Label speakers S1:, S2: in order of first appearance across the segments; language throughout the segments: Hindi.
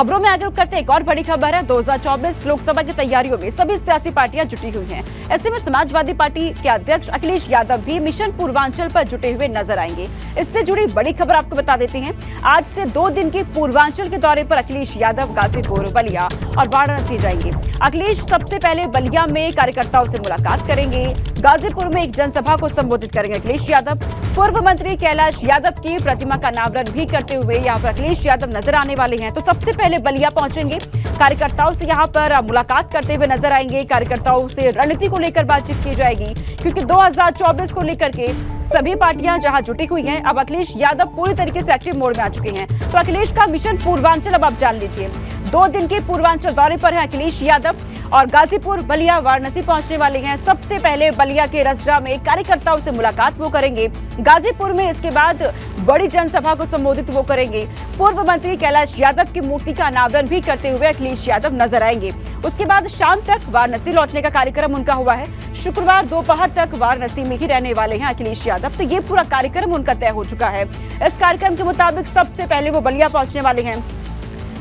S1: खबरों में आगे करते एक और बड़ी खबर है। 2024 लोकसभा की तैयारियों में सभी सियासी पार्टियां जुटी हुई हैं। ऐसे में समाजवादी पार्टी के अध्यक्ष अखिलेश यादव भी मिशन पूर्वांचल पर जुटे हुए नजर आएंगे। इससे जुड़ी बड़ी खबर आपको बता देते हैं। आज से 2 दिन के पूर्वांचल के दौरे पर अखिलेश यादव गाजीपुर, बलिया और वाराणसी जाएंगे। अखिलेश सबसे पहले बलिया में कार्यकर्ताओं से मुलाकात करेंगे। गाजीपुर में एक जनसभा को संबोधित करेंगे अखिलेश यादव। पूर्व मंत्री कैलाश यादव की प्रतिमा का अनावरण भी करते हुए यहाँ पर अखिलेश यादव नजर आने वाले हैं। तो सबसे पहले बलिया पहुंचेंगे, कार्यकर्ताओं से यहाँ पर मुलाकात करते हुए नजर आएंगे। कार्यकर्ताओं से रणनीति को लेकर बातचीत की जाएगी, क्योंकि 2024 को लेकर के सभी पार्टियां जहां जुटी हुई हैं। अब अखिलेश यादव पूरी तरीके से एक्टिव मोड में आ चुके हैं। तो अखिलेश का मिशन पूर्वांचल अब आप जान लीजिए। 2 दिन के पूर्वांचल दौरे पर है अखिलेश यादव और गाजीपुर, बलिया, वाराणसी पहुंचने वाले हैं। सबसे पहले बलिया के रसडा में कार्यकर्ताओं से मुलाकात वो करेंगे। गाजीपुर में इसके बाद बड़ी जनसभा को संबोधित वो करेंगे। पूर्व मंत्री कैलाश यादव की मूर्ति का अनावरण भी करते हुए अखिलेश यादव नजर आएंगे। उसके बाद शाम तक वाराणसी लौटने का कार्यक्रम उनका हुआ है। शुक्रवार दोपहर तक वाराणसी में ही रहने वाले हैं अखिलेश यादव। तो ये पूरा कार्यक्रम उनका तय हो चुका है। इस कार्यक्रम के मुताबिक सबसे पहले वो बलिया पहुंचने वाले हैं,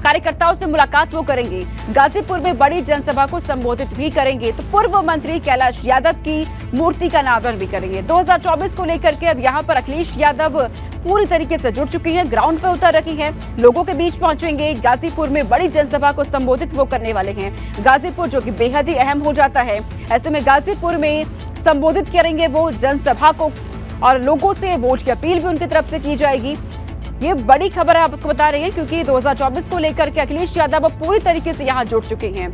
S1: कार्यकर्ताओं से मुलाकात वो करेंगे। गाजीपुर में बड़ी जनसभा को संबोधित भी करेंगे। तो पूर्व मंत्री कैलाश यादव की मूर्ति का अनावरण भी करेंगे। 2024 को लेकर के अब यहाँ पर अखिलेश यादव पूरी तरीके से जुट चुकी हैं, ग्राउंड पर उतर रखी हैं, लोगों के बीच पहुंचेंगे। गाजीपुर में बड़ी जनसभा को संबोधित वो करने वाले हैं। गाजीपुर जो कि बेहद ही अहम हो जाता है, ऐसे में गाजीपुर में संबोधित करेंगे वो जनसभा को और लोगों से वोट की अपील भी उनकी तरफ से की जाएगी। ये बड़ी खबर है, आपको बता रहे हैं, क्योंकि 2024 को लेकर के अखिलेश यादव अब पूरी तरीके से यहां जुट चुके हैं।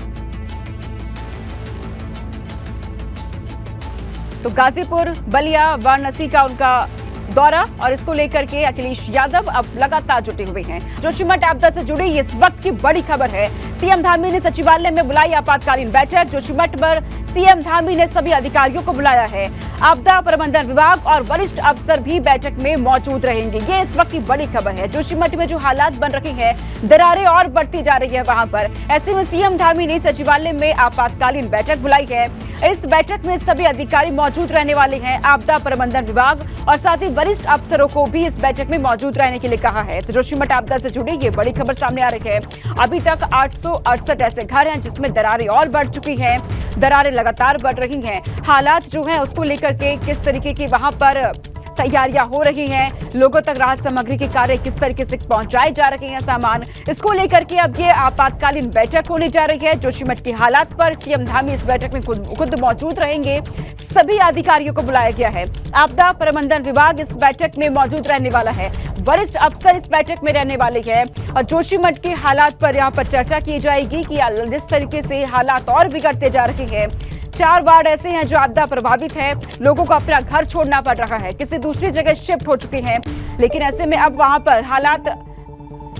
S1: तो गाजीपुर, बलिया, वाराणसी का उनका दौरा और इसको लेकर के अखिलेश यादव अब लगातार जुटे हुए हैं। जोशीमठ आपदा से जुड़ी इस वक्त की बड़ी खबर है। सीएम धामी ने सचिवालय में बुलाई आपातकालीन बैठक। जोशीमठ पर सीएम धामी ने सभी अधिकारियों को बुलाया है। आपदा प्रबंधन विभाग और वरिष्ठ अफसर भी बैठक में मौजूद रहेंगे। ये इस वक्त की बड़ी खबर है। जोशीमठ में जो हालात बन रहे हैं, दरारें और बढ़ती जा रही है वहां पर। ऐसे में सीएम धामी ने सचिवालय में आपातकालीन बैठक बुलाई है। इस बैठक में सभी अधिकारी मौजूद रहने वाले हैं। आपदा प्रबंधन विभाग और साथ ही वरिष्ठ अफसरों को भी इस बैठक में मौजूद रहने के लिए कहा है। तो जोशीमठ आपदा से जुड़ी ये बड़ी खबर सामने आ रही है। अभी तक 868 ऐसे घर हैं जिसमें दरारें और बढ़ चुकी हैं, दरारें लगातार बढ़ रही हैं। हालात जो हैं उसको लेकर के किस तरीके की वहां पर तैयारियां हो रही हैं, लोगों तक राहत सामग्री के कार्य किस तरीके से पहुंचाए जा रहे हैं सामान, इसको लेकर के अब ये आपातकालीन बैठक होने जा रही है। जोशीमठ के हालात पर सीएम धामी इस बैठक में खुद मौजूद रहेंगे। सभी अधिकारियों को बुलाया गया है। आपदा प्रबंधन विभाग इस बैठक में मौजूद रहने वाला है, वरिष्ठ अफसर इस बैठक में रहने वाले हैं और जोशीमठ के हालात पर यहाँ पर चर्चा की जाएगी कि जिस तरीके से हालात और बिगड़ते जा रहे हैं। 4 वार्ड ऐसे हैं जो आपदा प्रभावित है, लोगों को अपना घर छोड़ना पड़ रहा है, किसी दूसरी जगह शिफ्ट हो चुके हैं, लेकिन ऐसे में अब वहां पर हालात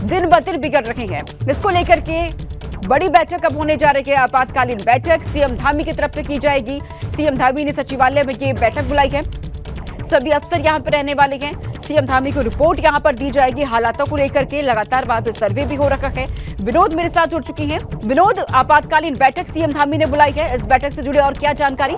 S1: दिन ब दिन बिगड़ रहे हैं। इसको लेकर के बड़ी बैठक अब होने जा रही है। आपातकालीन बैठक सीएम धामी की तरफ से की जाएगी। सीएम धामी ने सचिवालय में ये बैठक बुलाई है। सभी अफसर यहाँ पर रहने वाले हैं। सीएम धामी को रिपोर्ट यहाँ पर दी जाएगी हालातों को लेकर के। लगातार वहां पर सर्वे भी हो रखा है। विनोद मेरे साथ जुड़ चुकी हैं। विनोद, आपातकालीन बैठक सीएम धामी ने बुलाई है, इस बैठक से जुड़ी और क्या जानकारी?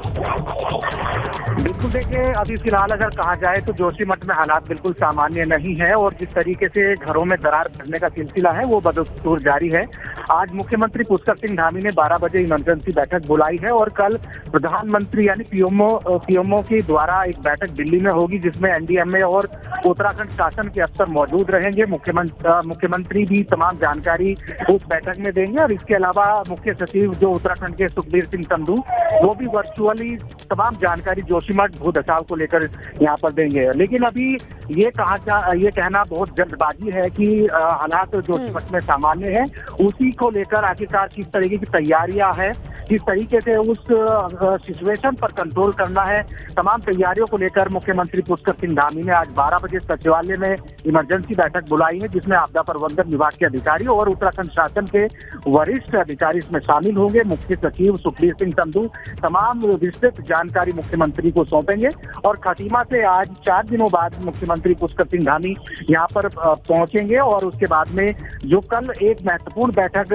S2: बिल्कुल, देखिए अभी फिलहाल अगर कहा जाए तो जोशीमठ में हालात बिल्कुल सामान्य नहीं है और जिस तरीके से घरों में दरार बढ़ने का सिलसिला है वो बदस्तूर जारी है। आज मुख्यमंत्री पुष्कर सिंह धामी ने 12 बजे इमरजेंसी बैठक बुलाई है और कल प्रधानमंत्री यानी पीएमओ के द्वारा एक बैठक दिल्ली में होगी, जिसमें एनडीएमए और उत्तराखंड शासन के अफसर मौजूद रहेंगे। मुख्यमंत्री भी तमाम जानकारी उस बैठक में देंगे और इसके अलावा मुख्य सचिव जो उत्तराखंड के सुखबीर सिंह संधू, वो भी वर्चुअली तमाम जानकारी जोशीमठ भू धसाव को लेकर यहाँ पर देंगे। लेकिन अभी ये कहना बहुत जल्दबाजी है कि हालात जोशीमठ में सामान्य है, उसी को लेकर आखिरकार किस तरीके की तैयारियां हैं, किस तरीके से उस सिचुएशन पर कंट्रोल करना है, तमाम तैयारियों को लेकर मुख्यमंत्री पुष्कर सिंह धामी ने आज 12 बजे सचिवालय में इमरजेंसी बैठक बुलाई है, जिसमें आपदा प्रबंधन विभाग के अधिकारी और उत्तराखंड शासन के वरिष्ठ अधिकारी इसमें शामिल होंगे। मुख्य सचिव सुखबीर सिंह संधू तमाम विस्तृत जानकारी मुख्यमंत्री को सौंपेंगे और खटीमा से आज 4 दिनों बाद मुख्यमंत्री पुष्कर सिंह धामी यहाँ पर पहुंचेंगे और उसके बाद में जो कल एक महत्वपूर्ण बैठक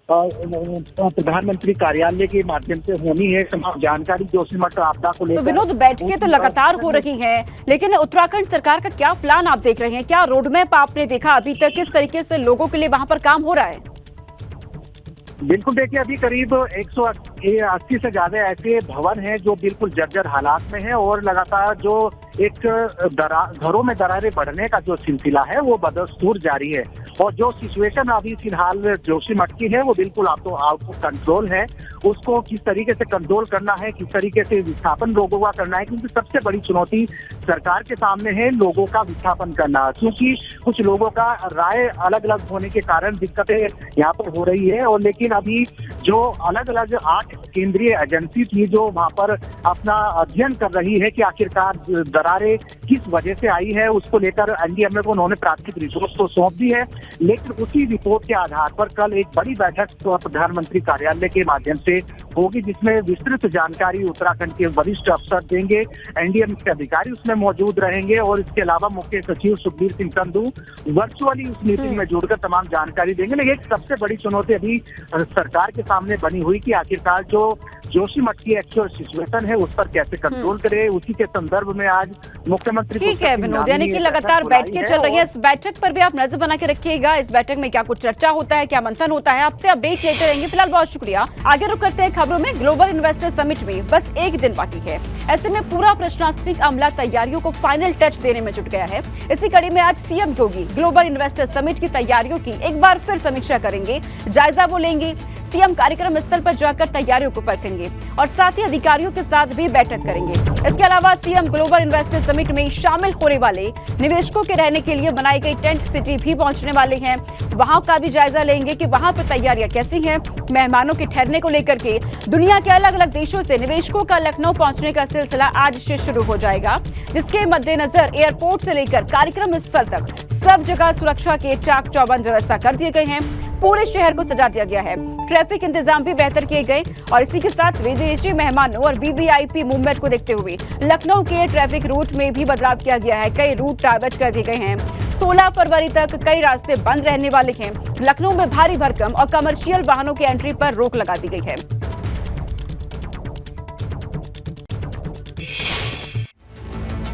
S2: प्रधानमंत्री कार्यालय के माध्यम से होनी है, तमाम जानकारी जोशीमठ आपदा को लेकर।
S1: तो विनोद, बैठकें तो लगातार हो रही हैं, लेकिन उत्तराखंड सरकार का क्या प्लान आप देख रहे हैं? क्या रोड मैप आपने देखा अभी तक? किस तरीके से लोगों के लिए वहां पर काम हो रहा है?
S2: बिल्कुल देखिए, अभी करीब 180 से ज्यादा ऐसे भवन हैं जो बिल्कुल जर्जर हालात में हैं और लगातार जो एक घरों में दरारें बढ़ने का जो सिलसिला है वो बदस्तूर जारी है। और जो सिचुएशन अभी फिलहाल जोशीमठ की है वो बिल्कुल आउट ऑफ कंट्रोल है। उसको किस तरीके से कंट्रोल करना है, किस तरीके से विस्थापन लोगों का करना है, क्योंकि सबसे बड़ी चुनौती सरकार के सामने है लोगों का विस्थापन करना, क्योंकि कुछ लोगों का राय अलग अलग होने के कारण दिक्कतें यहाँ पर हो रही है। और लेकिन अभी जो अलग अलग 8 केंद्रीय एजेंसी थी जो वहाँ पर अपना अध्ययन कर रही है कि आखिरकार दरारें किस वजह से आई है, उसको लेकर एनडीएमए को उन्होंने प्राथमिक रिपोर्ट तो सौंप दी है। लेकिन उसी रिपोर्ट के आधार पर कल एक बड़ी बैठक प्रधानमंत्री कार्यालय के माध्यम से होगी, जिसमें विस्तृत जानकारी उत्तराखंड के वरिष्ठ अफसर देंगे, एनडीएमए के अधिकारी उसमें मौजूद रहेंगे और इसके अलावा मुख्य सचिव सुखबीर सिंह संधू वर्चुअली उस मीटिंग में जुड़कर तमाम जानकारी देंगे। लेकिन एक सबसे बड़ी चुनौती अभी सरकार के सामने बनी हुई कि आखिरकार जो जोशीमठ की एक्चुअल सिचुएशन है उस पर कैसे कंट्रोल करे, उसी के संदर्भ में आज मुख्यमंत्री
S1: ठीक है विनोद, यानी कि लगातार बैठकें चल रही है। इस बैठक पर भी आप नजर बना के रखिएगा, इस बैठक में क्या कुछ चर्चा होता है, क्या मंथन होता है, आपसे अपडेट लेते रहेंगे। फिलहाल बहुत शुक्रिया। आगे रुक करते हैं खबरों में। ग्लोबल इन्वेस्टर समिट में बस एक दिन बाकी है, ऐसे में पूरा प्रशासनिक अमला तैयारियों को फाइनल टच देने में जुट गया है। इसी कड़ी में आज सीएम योगी ग्लोबल इन्वेस्टर समिट की तैयारियों की एक बार फिर समीक्षा करेंगे, जायजा वो लेंगे। सीएम कार्यक्रम स्थल पर जाकर तैयारियों को परखेंगे और साथ ही अधिकारियों के साथ भी बैठक करेंगे। इसके अलावा सीएम ग्लोबल इन्वेस्टर समिट में शामिल होने वाले निवेशकों के रहने के लिए बनाई गई टेंट सिटी भी पहुंचने वाले हैं, वहां का भी जायजा लेंगे कि वहां पर तैयारियां कैसी हैं। मेहमानों के ठहरने को लेकर के दुनिया के अलग अलग देशों से निवेशकों का लखनऊ पहुंचने का सिलसिला आज से शुरू हो जाएगा, जिसके मद्देनजर एयरपोर्ट से लेकर कार्यक्रम स्थल तक सब जगह सुरक्षा के चाक चौबंद व्यवस्था कर दिए गए हैं। पूरे शहर को सजा दिया गया है, ट्रैफिक इंतजाम भी बेहतर किए गए और इसी के साथ विदेशी मेहमानों और वीवीआईपी मूवमेंट को देखते हुए लखनऊ के ट्रैफिक रूट में भी बदलाव किया गया है। कई रूट डाइवर्ट कर दिए गए हैं। 16 फरवरी तक कई रास्ते बंद रहने वाले हैं। लखनऊ में भारी भरकम और कमर्शियल वाहनों की एंट्री पर रोक लगा दी गई है।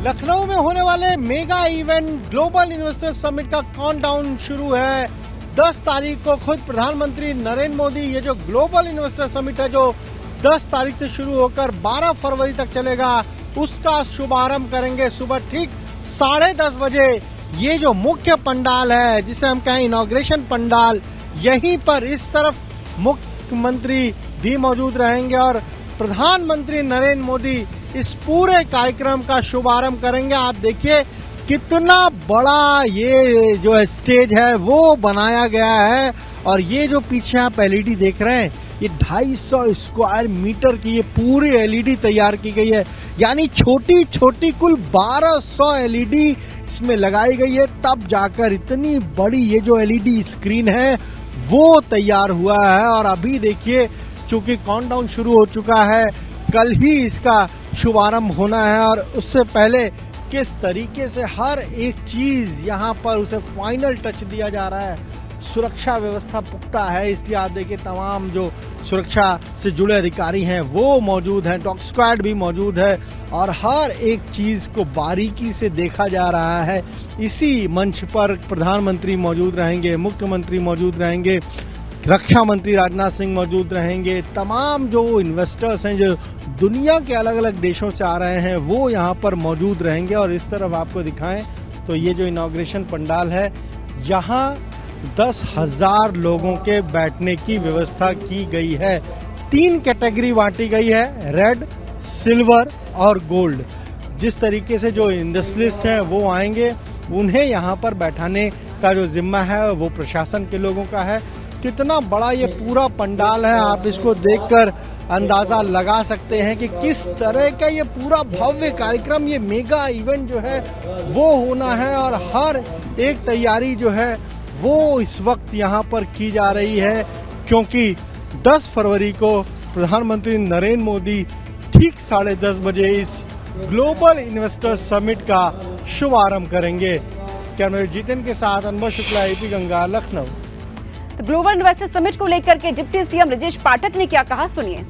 S3: लखनऊ में होने वाले mega event global investor summit का काउंटडाउन शुरू है। 10 तारीख को खुद प्रधानमंत्री नरेंद्र मोदी ये जो ग्लोबल इन्वेस्टर समिट है जो 10 तारीख से शुरू होकर 12 फरवरी तक चलेगा, उसका शुभारंभ करेंगे सुबह ठीक 10:30 बजे। ये जो मुख्य पंडाल है जिसे हम कहें इनॉग्रेशन पंडाल, यहीं पर इस तरफ मुख्यमंत्री भी मौजूद रहेंगे और प्रधानमंत्री नरेंद्र मोदी इस पूरे कार्यक्रम का शुभारंभ करेंगे। आप देखिए कितना बड़ा ये जो स्टेज है वो बनाया गया है और ये जो पीछे आप एलईडी देख रहे हैं ये 250 स्क्वायर मीटर की ये पूरी एलईडी तैयार की गई है, यानी छोटी छोटी कुल 1200 एलईडी इसमें लगाई गई है, तब जाकर इतनी बड़ी ये जो एलईडी स्क्रीन है वो तैयार हुआ है। और अभी देखिए चूंकि काउंटडाउन शुरू हो चुका है, कल ही इसका शुभारंभ होना है और उससे पहले किस तरीके से हर एक चीज यहाँ पर उसे फाइनल टच दिया जा रहा है। सुरक्षा व्यवस्था पुख्ता है, इसलिए आप देखिए तमाम जो सुरक्षा से जुड़े अधिकारी हैं वो मौजूद हैं, डॉग स्क्वाड भी मौजूद है और हर एक चीज को बारीकी से देखा जा रहा है। इसी मंच पर प्रधानमंत्री मौजूद रहेंगे, मुख्यमंत्री मौजूद रहेंगे, रक्षा मंत्री राजनाथ सिंह मौजूद रहेंगे, तमाम जो इन्वेस्टर्स हैं जो दुनिया के अलग अलग देशों से आ रहे हैं वो यहाँ पर मौजूद रहेंगे। और इस तरफ आपको दिखाएं तो ये जो इनॉग्रेशन पंडाल है, यहाँ 10,000 लोगों के बैठने की व्यवस्था की गई है। 3 कैटेगरी बांटी गई है, रेड, सिल्वर और गोल्ड। जिस तरीके से जो इंडस्ट्रियलिस्ट हैं वो आएंगे, उन्हें यहाँ पर बैठाने का जो जिम्मा है वो प्रशासन के लोगों का है। कितना बड़ा ये पूरा पंडाल है, आप इसको देखकर अंदाज़ा लगा सकते हैं कि किस तरह का ये पूरा भव्य कार्यक्रम, ये मेगा इवेंट जो है वो होना है और हर एक तैयारी जो है वो इस वक्त यहाँ पर की जा रही है, क्योंकि 10 फरवरी को प्रधानमंत्री नरेंद्र मोदी ठीक 10:30 बजे इस ग्लोबल इन्वेस्टर समिट का शुभारंभ करेंगे। कैमरा जितेन के साथ अनवर शुक्ला, एपी गंगा, लखनऊ।
S1: तो ग्लोबल इन्वेस्टर समिट को लेकर के डिप्टी सीएम ब्रजेश पाठक ने क्या कहा, सुनिए।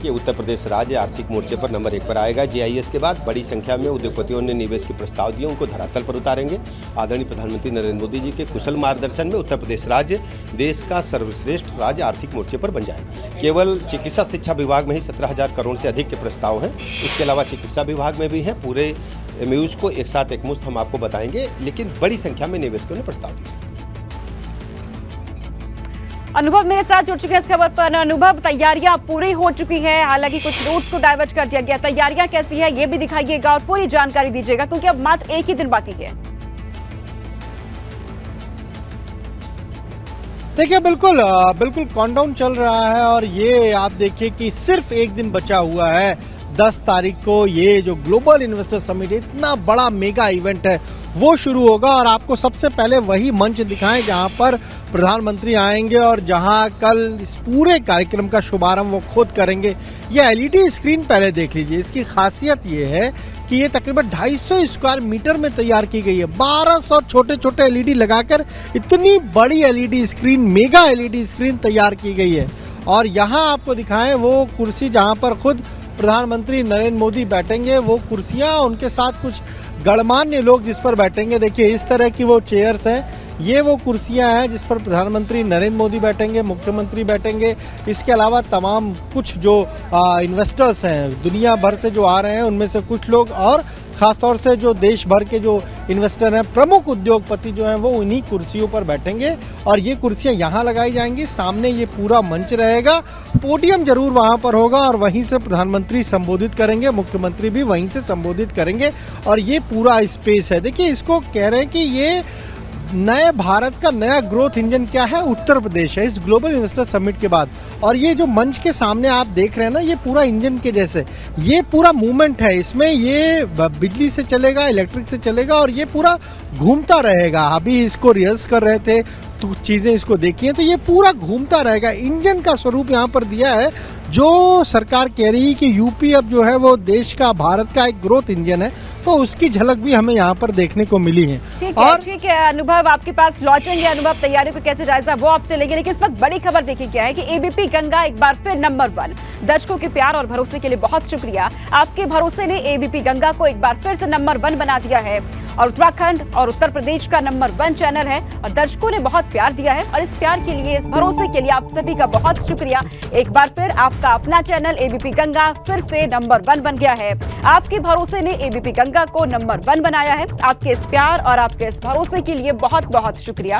S4: देखिए उत्तर प्रदेश राज्य आर्थिक मोर्चे पर नंबर 1 पर आएगा। जीआईएस के बाद बड़ी संख्या में उद्योगपतियों ने निवेश के प्रस्ताव दिए, उनको धरातल पर उतारेंगे। आदरणीय प्रधानमंत्री नरेंद्र मोदी जी के कुशल मार्गदर्शन में उत्तर प्रदेश राज्य देश का सर्वश्रेष्ठ राज्य आर्थिक मोर्चे पर बन जाएगा। केवल चिकित्सा शिक्षा विभाग में ही 17,000 करोड़ से अधिक के प्रस्ताव हैं। इसके अलावा चिकित्सा विभाग में भी हैं। पूरे एमयूज को एक साथ एक मुश्त हम आपको बताएंगे, लेकिन बड़ी संख्या में निवेशकों ने प्रस्ताव दिए।
S1: अनुभव मेरे साथ जुड़ चुके हैं इस खबर पर। अनुभव, तैयारियां पूरी हो चुकी हैं, हालांकि कुछ रूट्स को डाइवर्ट कर दिया गया। तैयारियां कैसी है ये भी दिखाइएगा और पूरी जानकारी दीजिएगा, क्योंकि अब मात्र एक ही दिन बाकी है।
S3: देखिए बिल्कुल काउंटडाउन चल रहा है और ये आप देखिए कि सिर्फ एक दिन बचा हुआ है। 10 तारीख को ये जो ग्लोबल इन्वेस्टर समिट इतना बड़ा मेगा इवेंट है वो शुरू होगा और आपको सबसे पहले वही मंच दिखाएं जहां पर प्रधानमंत्री आएंगे और जहां कल इस पूरे कार्यक्रम का शुभारंभ वो खुद करेंगे। ये एलईडी स्क्रीन पहले देख लीजिए। इसकी खासियत ये है कि ये तकरीबन 250 स्क्वायर मीटर में तैयार की गई है। 1200 छोटे छोटे एलईडी लगाकर इतनी बड़ी LED screen, mega LED screen तैयार की गई है। और यहाँ आपको दिखाएं वो कुर्सी जहाँ पर खुद प्रधानमंत्री नरेंद्र मोदी बैठेंगे, वो कुर्सियाँ, उनके साथ कुछ गणमान्य लोग जिस पर बैठेंगे। देखिए इस तरह की वो चेयर्स हैं, ये वो कुर्सियां हैं जिस पर प्रधानमंत्री नरेंद्र मोदी बैठेंगे, मुख्यमंत्री बैठेंगे। इसके अलावा तमाम कुछ जो इन्वेस्टर्स हैं दुनिया भर से जो आ रहे हैं उनमें से कुछ लोग, और ख़ासतौर से जो देश भर के जो इन्वेस्टर हैं, प्रमुख उद्योगपति जो हैं, वो उन्हीं कुर्सियों पर बैठेंगे। और ये कुर्सियां यहाँ लगाई जाएंगी। सामने ये पूरा मंच रहेगा, पोडियम जरूर वहाँ पर होगा और वहीं से प्रधानमंत्री संबोधित करेंगे, मुख्यमंत्री भी वहीं से संबोधित करेंगे। और ये पूरा स्पेस है, देखिए इसको कह रहे हैं कि ये नए भारत का नया ग्रोथ इंजन क्या है, उत्तर प्रदेश है इस ग्लोबल इन्वेस्टर समिट के बाद। और ये जो मंच के सामने आप देख रहे हैं ना, ये पूरा इंजन के जैसे ये पूरा मूवमेंट है। इसमें ये बिजली से चलेगा, इलेक्ट्रिक से चलेगा और ये पूरा घूमता रहेगा। अभी इसको रिहर्स कर रहे थे तो चीज़ें इसको देखिए, तो ये पूरा घूमता रहेगा। इंजन का स्वरूप यहाँ पर दिया है। जो सरकार कह रही है कि यूपी अब जो है वो देश का, भारत का एक ग्रोथ इंजन है, तो उसकी झलक भी हमें यहाँ पर देखने को मिली है।
S1: ठीक है अनुभव, आपके पास लौटेंगे। अनुभव, तैयारियों को कैसे जायजा वो आपसे लेंगे, लेकिन इस वक्त बड़ी खबर देखिए क्या है कि एबीपी गंगा एक बार फिर नंबर 1। दर्शकों के प्यार और भरोसे के लिए बहुत शुक्रिया। आपके भरोसे ने एबीपी गंगा को एक बार फिर से नंबर 1 बना दिया है और उत्तराखंड और उत्तर प्रदेश का नंबर 1 चैनल है और दर्शकों ने बहुत प्यार दिया है। और इस प्यार के लिए, इस भरोसे के लिए आप सभी का बहुत शुक्रिया। एक बार फिर आपका अपना चैनल एबीपी गंगा फिर से नंबर 1 बन गया है। आपके भरोसे ने एबीपी गंगा को नंबर 1 बनाया है। आपके इस प्यार और आपके इस भरोसे के लिए बहुत बहुत शुक्रिया।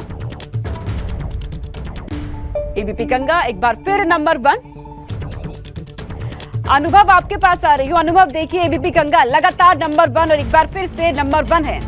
S1: एबीपी गंगा एक बार फिर नंबर 1। अनुभव, आपके पास आ रही हूं। अनुभव, देखिए एबीपी गंगा लगातार नंबर 1 और एक बार फिर से नंबर 1 है।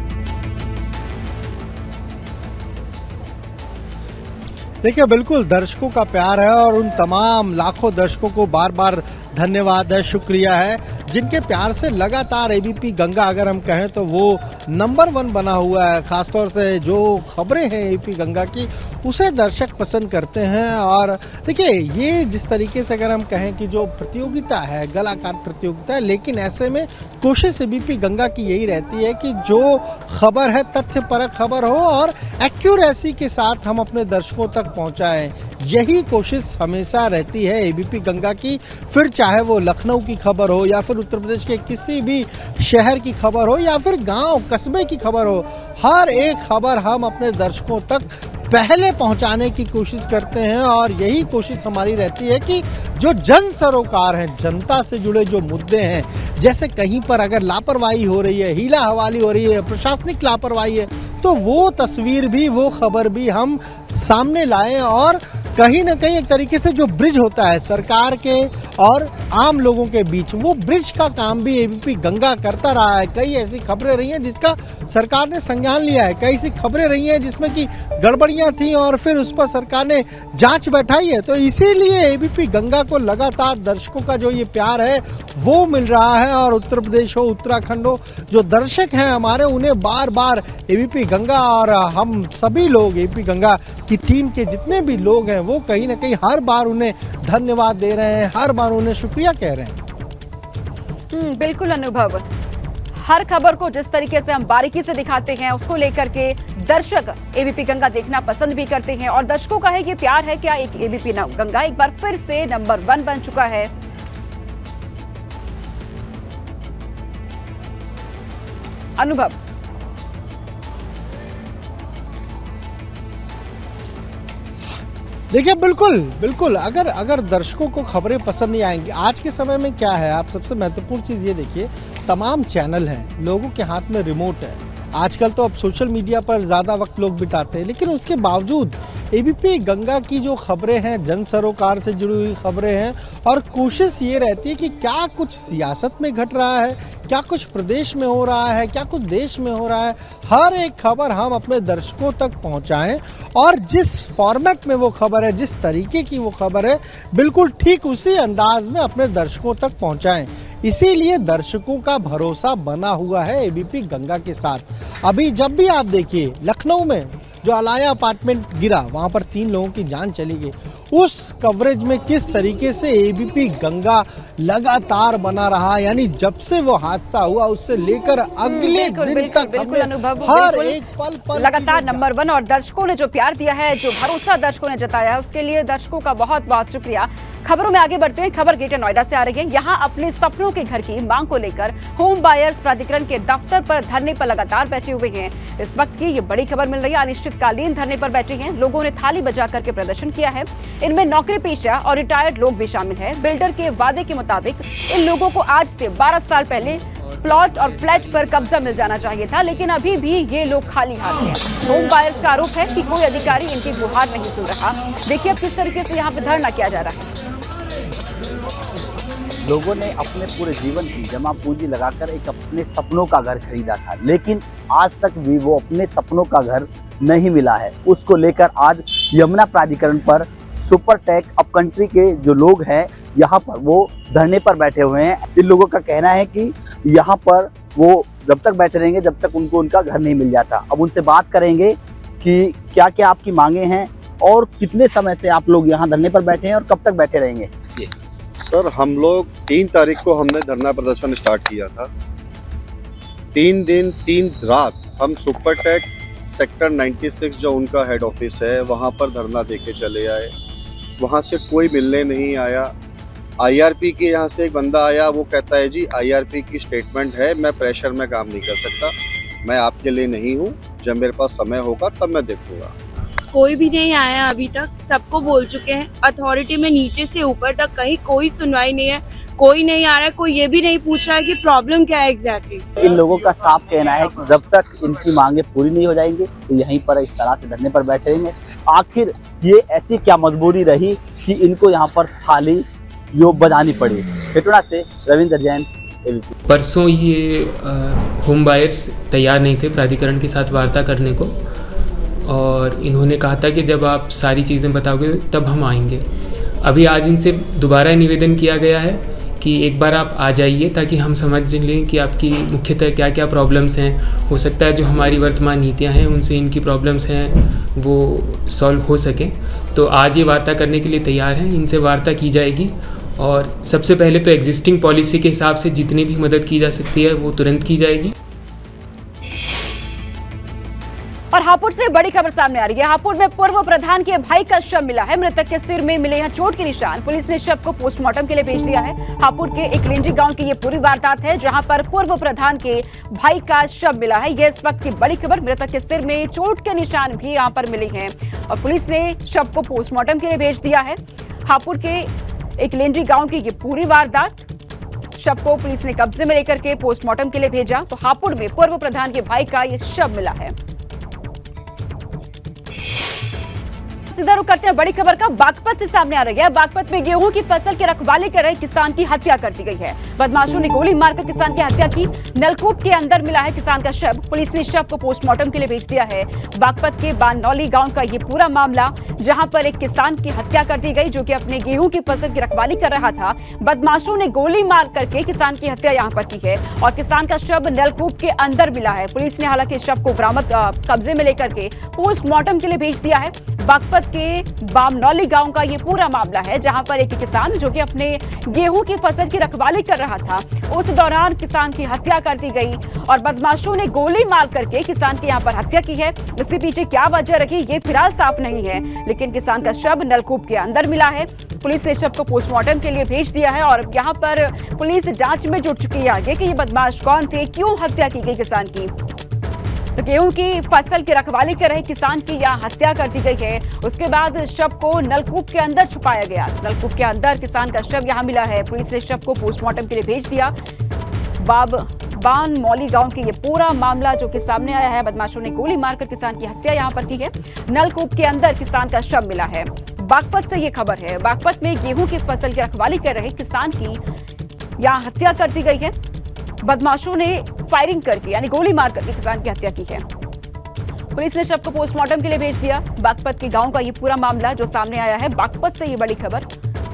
S3: देखिए बिल्कुल दर्शकों का प्यार है और उन तमाम लाखों दर्शकों को बार बार धन्यवाद है, शुक्रिया है, जिनके प्यार से लगातार एबीपी गंगा अगर हम कहें तो वो नंबर 1 बना हुआ है। ख़ासतौर से जो खबरें हैं एबीपी गंगा की, उसे दर्शक पसंद करते हैं। और देखिए ये जिस तरीके से अगर हम कहें कि जो प्रतियोगिता है, गला काट प्रतियोगिता है, लेकिन ऐसे में कोशिश एबीपी गंगा की यही रहती है कि जो खबर है तथ्यपरक खबर हो और एक्यूरेसी के साथ हम अपने दर्शकों तक पहुँचाएँ। यही कोशिश हमेशा रहती है एबीपी गंगा की। फिर चाहे वो लखनऊ की खबर हो या फिर उत्तर प्रदेश के किसी भी शहर की खबर हो या फिर गांव कस्बे की खबर हो, हर एक खबर हम अपने दर्शकों तक पहले पहुंचाने की कोशिश करते हैं। और यही कोशिश हमारी रहती है कि जो जन सरोकार हैं, जनता से जुड़े जो मुद्दे हैं, जैसे कहीं पर अगर लापरवाही हो रही है, हीला हवाली हो रही है, प्रशासनिक लापरवाही है, तो वो तस्वीर भी, वो खबर भी हम सामने लाएं और कहीं ना कहीं एक तरीके से जो ब्रिज होता है सरकार के और आम लोगों के बीच, वो ब्रिज का काम भी एबीपी गंगा करता रहा है। कई ऐसी खबरें रही हैं जिसका सरकार ने संज्ञान लिया है, कई ऐसी खबरें रही हैं जिसमें कि गड़बड़ियां थी और फिर उस पर सरकार ने जांच बैठाई है। तो इसीलिए एबीपी गंगा को लगातार दर्शकों का जो ये प्यार है वो मिल रहा है। और उत्तर प्रदेश हो, उत्तराखंड हो, जो दर्शक हैं हमारे, उन्हें बार बार एबीपी गंगा और हम सभी लोग, एबीपी गंगा की टीम के जितने भी लोग हैं, वो कहीं ना कहीं हर बार उन्हें धन्यवाद दे रहे हैं, हर बार उन्हें शुक्रिया कह रहे हैं।
S1: बिल्कुल अनुभव, हर खबर को जिस तरीके से हम बारीकी से दिखाते हैं, उसको लेकर के दर्शक एबीपी गंगा देखना पसंद भी करते हैं। और दर्शकों का है ये प्यार है क्या, एक एबीपी गंगा एक बार फिर से नंबर 1 बन चुका है। अनुभव।
S3: देखिए बिल्कुल अगर दर्शकों को खबरें पसंद नहीं आएंगी, आज के समय में क्या है, आप सबसे महत्वपूर्ण चीज़ ये देखिए, तमाम चैनल हैं, लोगों के हाथ में रिमोट है। आजकल तो अब सोशल मीडिया पर ज़्यादा वक्त लोग बिताते हैं, लेकिन उसके बावजूद एबीपी गंगा की जो खबरें हैं, जन सरोकार से जुड़ी हुई खबरें हैं, और कोशिश ये रहती है कि क्या कुछ सियासत में घट रहा है, क्या कुछ प्रदेश में हो रहा है, क्या कुछ देश में हो रहा है, हर एक खबर हम अपने दर्शकों तक पहुंचाएं, और जिस फॉर्मेट में वो खबर है, जिस तरीके की वो खबर है, बिल्कुल ठीक उसी अंदाज में अपने दर्शकों तक पहुंचाएं। इसीलिए दर्शकों का भरोसा बना हुआ है एबीपी गंगा के साथ। अभी जब भी आप देखिए, लखनऊ में जो अलाया अपार्टमेंट गिरा, वहां पर 3 लोगों की जान चली गई, उस कवरेज में किस तरीके से एबीपी गंगा लगातार बना रहा, यानी जब से वो हादसा हुआ उससे लेकर अगले दिन तक हमने हर एक पल
S1: लगातार नंबर 1, और दर्शकों ने जो प्यार दिया है, जो भरोसा दर्शकों ने जताया है, उसके लिए दर्शकों का बहुत बहुत शुक्रिया। खबरों में आगे बढ़ते हैं। खबर ग्रेटर नोएडा से आ रही है। यहाँ अपने सपनों के घर की मांग को लेकर होम बायर्स प्राधिकरण के दफ्तर पर धरने पर लगातार बैठे हुए हैं। इस वक्त की ये बड़ी खबर मिल रही है। अनिश्चितकालीन धरने पर बैठे हैं लोगों ने, थाली बजा करके प्रदर्शन किया है। इनमें नौकरी पेशा और रिटायर्ड लोग भी शामिल हैं। बिल्डर के वादे के मुताबिक इन लोगों को आज से 12 साल पहले प्लॉट और फ्लैट पर कब्जा मिल जाना चाहिए था, लेकिन अभी भी ये लोग खाली हाथ हैं। होम बायर्स का आरोप है कि कोई अधिकारी इनकी गुहार नहीं सुन रहा। देखिए अब किस तरीके से यहाँ पे धरना किया जा रहा है।
S5: लोगों ने अपने पूरे जीवन की जमा पूंजी लगाकर एक अपने सपनों का घर खरीदा था, लेकिन आज तक भी वो अपने सपनों का घर नहीं मिला है। उसको लेकर आज यमुना प्राधिकरण पर सुपरटेक अपकंट्री के जो लोग हैं यहाँ पर वो धरने पर बैठे हुए हैं। इन लोगों का कहना है कि यहाँ पर वो जब तक बैठे रहेंगे जब तक उनको उनका घर नहीं मिल जाता। अब उनसे बात करेंगे कि क्या क्या आपकी मांगे हैं और कितने समय से आप लोग यहाँ धरने पर बैठे हैं और कब तक बैठे रहेंगे।
S6: सर, हम लोग 3 तारीख को हमने धरना प्रदर्शन स्टार्ट किया था। 3 दिन 3 रात हम सुपरटेक सेक्टर 96 जो उनका हेड ऑफिस है वहाँ पर धरना देके चले आए। वहाँ से कोई मिलने नहीं आया। आईआरपी के यहाँ से एक बंदा आया, वो कहता है जी आईआरपी की स्टेटमेंट है, मैं प्रेशर में काम नहीं कर सकता, मैं आपके लिए नहीं हूँ, जब मेरे पास समय होगा तब मैं देखूंगा।
S7: कोई भी नहीं आया अभी तक, सबको बोल चुके हैं। अथॉरिटी में नीचे से ऊपर तक कहीं कोई सुनवाई नहीं है, कोई नहीं आ रहा है, कोई ये भी नहीं पूछ रहा है कि प्रॉब्लम क्या है एग्जैक्टली।
S5: इन लोगों का साफ कहना है कि जब तक इनकी मांगे पूरी नहीं हो जाएंगी तो यहीं पर इस तरह से धरने पर बैठे रहेंगे। आखिर ये ऐसी क्या मजबूरी रही कि इनको यहाँ पर थाली जो बजानी पड़ी। पेटोड़ा से रविंद्र जैन।
S8: परसों ये होम बायर्स तैयार नहीं थे प्राधिकरण के साथ वार्ता करने को, और इन्होंने कहा था कि जब आप सारी चीज़ें बताओगे तब हम आएंगे। अभी आज इनसे दोबारा निवेदन किया गया है कि एक बार आप आ जाइए ताकि हम समझ लें कि आपकी मुख्यतः क्या क्या प्रॉब्लम्स हैं। हो सकता है जो हमारी वर्तमान नीतियां हैं उनसे इनकी प्रॉब्लम्स हैं वो सॉल्व हो सकें। तो आज ये वार्ता करने के लिए तैयार हैं, इनसे वार्ता की जाएगी। और सबसे पहले तो एग्जिस्टिंग पॉलिसी के हिसाब से जितनी भी मदद की जा सकती है वो तुरंत की जाएगी।
S1: और हापुड़ से बड़ी खबर सामने आ रही है। हापुड़ में पूर्व प्रधान के भाई का शव मिला है। मृतक के सिर में मिले हैं चोट के निशान। पुलिस ने शव को पोस्टमार्टम के लिए भेज दिया है। हापुड़ के एक लेंडी गांव की ये पूरी वारदात है, जहां पर पूर्व प्रधान के भाई का शव मिला है। ये इस वक्त की बड़ी खबर। मृतक के सिर में चोट के निशान भी यहाँ पर मिले हैं और पुलिस ने शव को पोस्टमार्टम के लिए भेज दिया है। हापुड़ के एक लेंडी गांव की ये पूरी वारदात, शव को पुलिस ने कब्जे में लेकर के पोस्टमार्टम के लिए भेजा। तो हापुड़ में पूर्व प्रधान के भाई का ये शव मिला है। सीधा रुख करते हैं बड़ी खबर का। बागपत से सामने आ रही है। बागपत में गेहूं की फसल की रखवाली कर रहे किसान की हत्या कर दी गई है। बदमाशों ने गोली मारकर किसान की हत्या की। नलकूप के अंदर मिला है किसान का शव। पुलिस ने शव को पोस्टमार्टम के लिए भेज दिया है। बागपत के बानौली गांव का ये पूरा मामला, जहां पर एक किसान की हत्या कर दी गई जो कि अपने गेहूं की फसल की रखवाली कर रहा था। बदमाशों ने गोली मार करके किसान की हत्या यहां पर की है और किसान का शव नलकूप के अंदर मिला है। पुलिस ने हालांकि शव को बरामद कब्जे में लेकर के पोस्टमार्टम के लिए भेज दिया है। बागपत के बामनौली गांव का ये पूरा मामला है, जहां पर एक किसान जो कि अपने गेहूं की फसल की रखवाली कर रहा था, उस दौरान किसान की हत्या कर दी गई और बदमाशों ने गोली मार करके किसान की यहां पर हत्या की है। इसके पीछे क्या वजह रही ये फिलहाल साफ नहीं है, लेकिन किसान का शव नलकूप के अंदर मिला है। पुलिस ने शव को पोस्टमार्टम के लिए भेज दिया है और अब यहाँ पर पुलिस जांच में जुट चुकी है आगे कि ये बदमाश कौन थे, क्यों हत्या की गई किसान की। तो गेहूं की फसल की रखवाली कर रहे किसान की यहाँ हत्या कर दी गई है। उसके बाद शव को नलकूप के अंदर छुपाया गया। नलकूप के अंदर किसान का शव यहाँ मिला है। पुलिस ने शव को पोस्टमार्टम के लिए भेज दिया। बान मौली गांव के ये पूरा मामला जो कि सामने आया है, बदमाशों ने गोली मारकर किसान की हत्या यहाँ पर की है। नलकूप के अंदर किसान का शव मिला है। बागपत से ये खबर है। बागपत में गेहूं की फसल की रखवाली कर रहे किसान की यहाँ हत्या कर दी गई है। बदमाशों ने फायरिंग करके यानी गोली मार करके किसान की हत्या की है। पुलिस ने शव को पोस्टमार्टम के लिए भेज दिया। बागपत के गांव का ये पूरा मामला जो सामने आया है। बागपत से ये बड़ी खबर,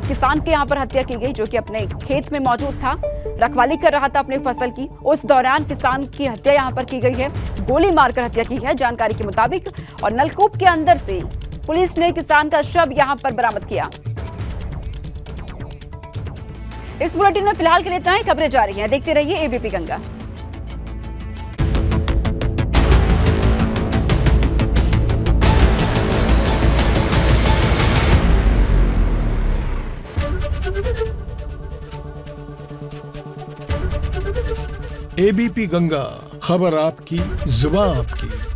S1: किसान के यहाँ पर हत्या की गई जो कि अपने खेत में मौजूद था, रखवाली कर रहा था अपने फसल की। उस दौरान किसान की हत्या यहाँ पर की गई है, गोली मारकर हत्या की है जानकारी के मुताबिक। और नलकूप के अंदर से पुलिस ने किसान का शव यहाँ पर बरामद किया। इस बुलेटिन में फिलहाल के लिए इतना ही। खबरें जारी हैं, देखते रहिए एबीपी गंगा।
S9: एबीपी गंगा, खबर आपकी, जुबान आपकी।